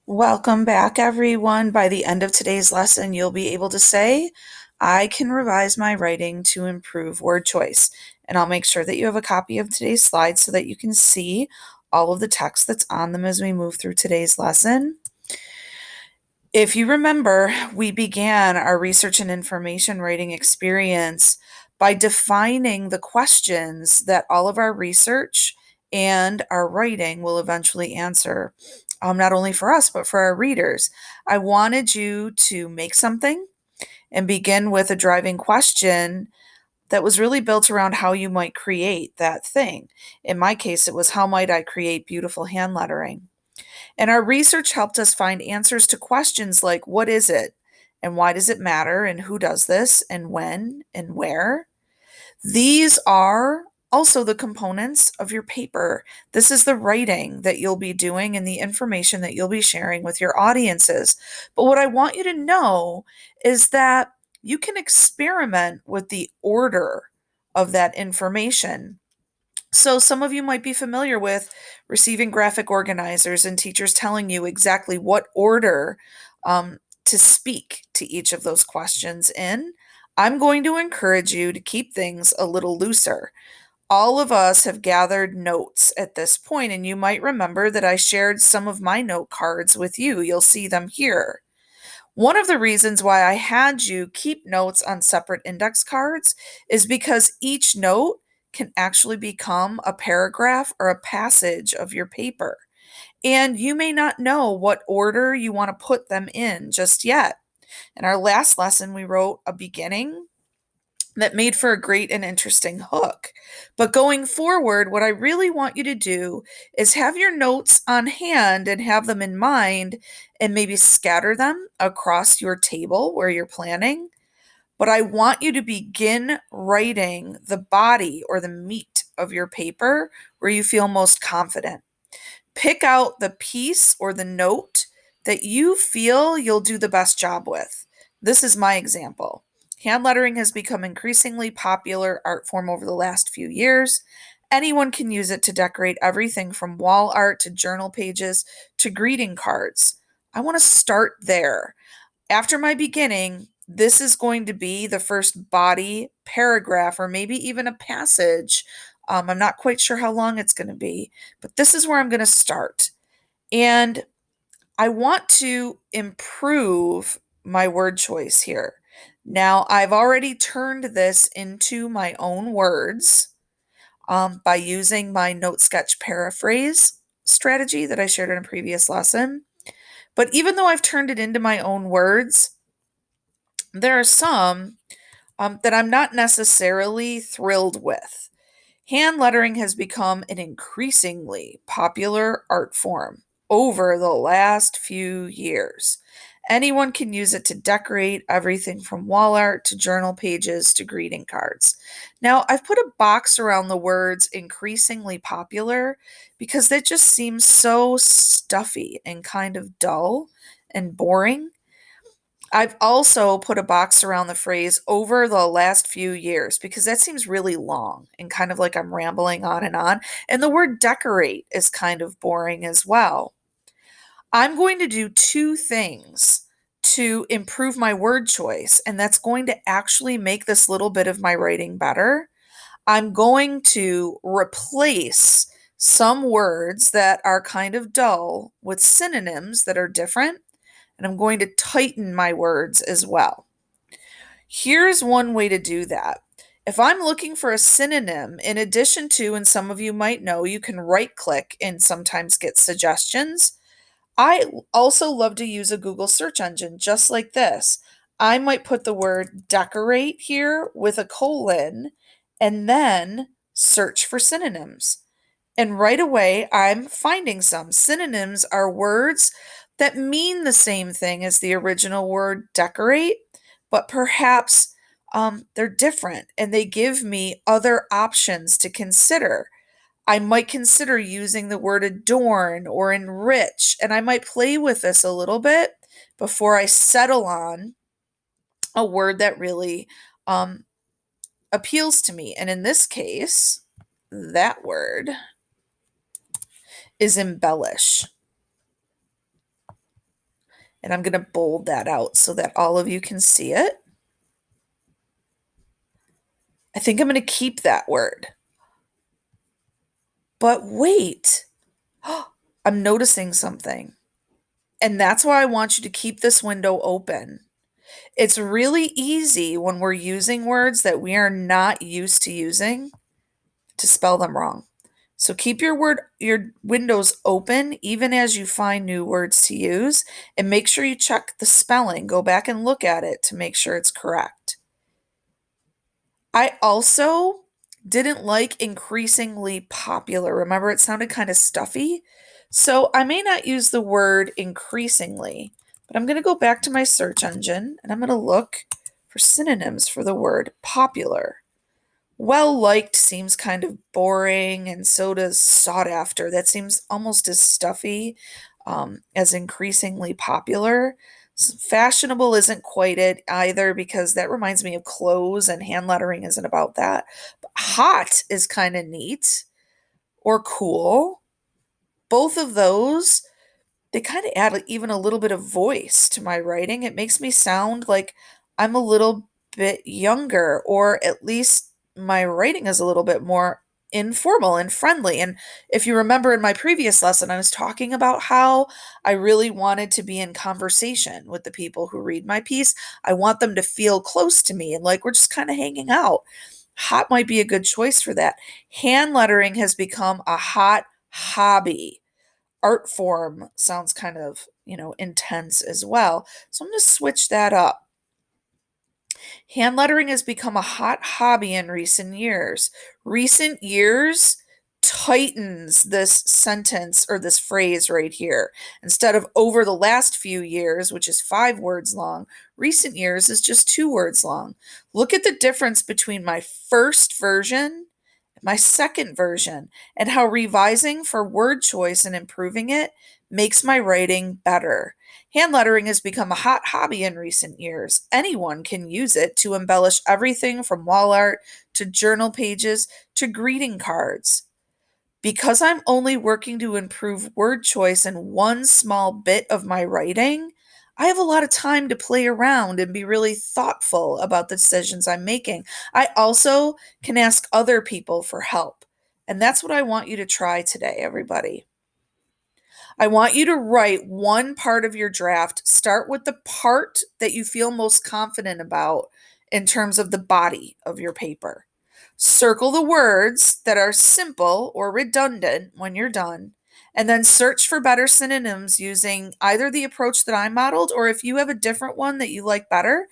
Welcome back, everyone. By the end of today's lesson, you'll be able to say, I can revise my writing to improve word choice. And I'll make sure that you have a copy of today's slides so that you can see all of the text that's on them as we move through today's lesson. If you remember, we began our research and information writing experience by defining the questions that all of our research and our writing will eventually answer, not only for us, but for our readers. I wanted you to make something and begin with a driving question that was really built around how you might create that thing. In my case, it was how might I create beautiful hand lettering? And our research helped us find answers to questions like what is it? And why does it matter? And who does this? And when? And where? These are also the components of your paper. This is the writing that you'll be doing and the information that you'll be sharing with your audiences. But what I want you to know is that you can experiment with the order of that information. So, some of you might be familiar with receiving graphic organizers and teachers telling you exactly what order to speak to each of those questions in. I'm going to encourage you to keep things a little looser. All of us have gathered notes at this point, and you might remember that I shared some of my note cards with you. You'll see them here. One of the reasons why I had you keep notes on separate index cards is because each note can actually become a paragraph or a passage of your paper. And you may not know what order you want to put them in just yet. In our last lesson, we wrote a beginning that made for a great and interesting hook. But going forward, what I really want you to do is have your notes on hand and have them in mind and maybe scatter them across your table where you're planning. But I want you to begin writing the body or the meat of your paper where you feel most confident. Pick out the piece or the note that you feel you'll do the best job with. This is my example. Hand lettering has become increasingly popular art form over the last few years. Anyone can use it to decorate everything from wall art to journal pages to greeting cards. I want to start there. After my beginning, this is going to be the first body paragraph or maybe even a passage. I'm not quite sure how long it's going to be, but this is where I'm going to start. And I want to improve my word choice here. Now, I've already turned this into my own words by using my note sketch paraphrase strategy that I shared in a previous lesson. But even though I've turned it into my own words, there are some that I'm not necessarily thrilled with. Hand lettering has become an increasingly popular art form over the last few years. Anyone can use it to decorate everything from wall art to journal pages to greeting cards. Now, I've put a box around the words increasingly popular because that just seems so stuffy and kind of dull and boring. I've also put a box around the phrase over the last few years because that seems really long and kind of like I'm rambling on and on. And the word decorate is kind of boring as well. I'm going to do two things to improve my word choice, and that's going to actually make this little bit of my writing better. I'm going to replace some words that are kind of dull with synonyms that are different, and I'm going to tighten my words as well. Here's one way to do that. If I'm looking for a synonym, in addition to, and some of you might know, you can right click and sometimes get suggestions. I also love to use a Google search engine just like this. I might put the word decorate here with a colon and then search for synonyms. And right away, I'm finding some. Synonyms are words that mean the same thing as the original word decorate, but perhaps they're different and they give me other options to consider. I might consider using the word adorn or enrich, and I might play with this a little bit before I settle on a word that really um, appeals to me. And in this case, that word is embellish. And I'm going to bold that out so that all of you can see it. I think I'm going to keep that word. But wait, I'm noticing something. And that's why I want you to keep this window open. It's really easy when we're using words that we are not used to using to spell them wrong. So keep your windows open even as you find new words to use, and make sure you check the spelling. Go back and look at it to make sure it's correct. I also didn't like increasingly popular. Remember, it sounded kind of stuffy. So I may not use the word increasingly, but I'm going to go back to my search engine and I'm going to look for synonyms for the word popular. Well liked seems kind of boring, and so does sought after. That seems almost as stuffy as increasingly popular. Fashionable isn't quite it either, because that reminds me of clothes, and hand lettering isn't about that. But hot is kind of neat, or cool. Both of those, they kind of add even a little bit of voice to my writing. It makes me sound like I'm a little bit younger, or at least my writing is a little bit more informal and friendly. And if you remember in my previous lesson, I was talking about how I really wanted to be in conversation with the people who read my piece. I want them to feel close to me and like we're just kind of hanging out. Hot might be a good choice for that. Hand lettering has become a hot hobby. Art form sounds kind of, intense as well. So I'm going to switch that up. Hand lettering has become a hot hobby in recent years. Recent years tightens this sentence or this phrase right here. Instead of over the last few years, which is 5 words long, recent years is just 2 words long. Look at the difference between my first version and my second version, and how revising for word choice and improving it makes my writing better. Hand lettering has become a hot hobby in recent years. Anyone can use it to embellish everything from wall art to journal pages to greeting cards. Because I'm only working to improve word choice in one small bit of my writing, I have a lot of time to play around and be really thoughtful about the decisions I'm making. I also can ask other people for help. And that's what I want you to try today, everybody. I want you to write one part of your draft. Start with the part that you feel most confident about in terms of the body of your paper. Circle the words that are simple or redundant when you're done, and then search for better synonyms using either the approach that I modeled, or if you have a different one that you like better,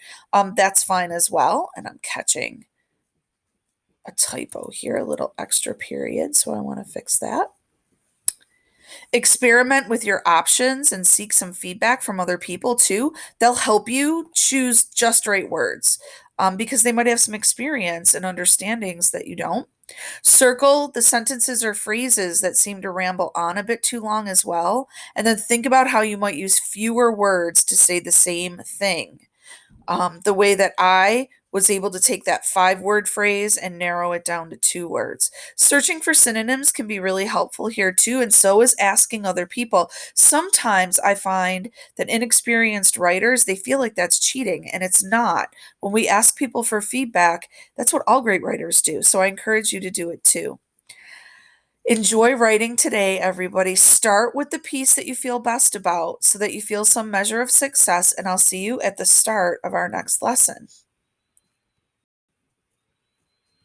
that's fine as well. And I'm catching a typo here, a little extra period, so I want to fix that. Experiment with your options and seek some feedback from other people too. They'll help you choose just right words because they might have some experience and understandings that you don't. Circle the sentences or phrases that seem to ramble on a bit too long as well. And then think about how you might use fewer words to say the same thing. The way that I was able to take that 5-word phrase and narrow it down to 2 words. Searching for synonyms can be really helpful here too, and so is asking other people. Sometimes I find that inexperienced writers, they feel like that's cheating, and it's not. When we ask people for feedback, that's what all great writers do. So I encourage you to do it too. Enjoy writing today, everybody. Start with the piece that you feel best about so that you feel some measure of success, and I'll see you at the start of our next lesson.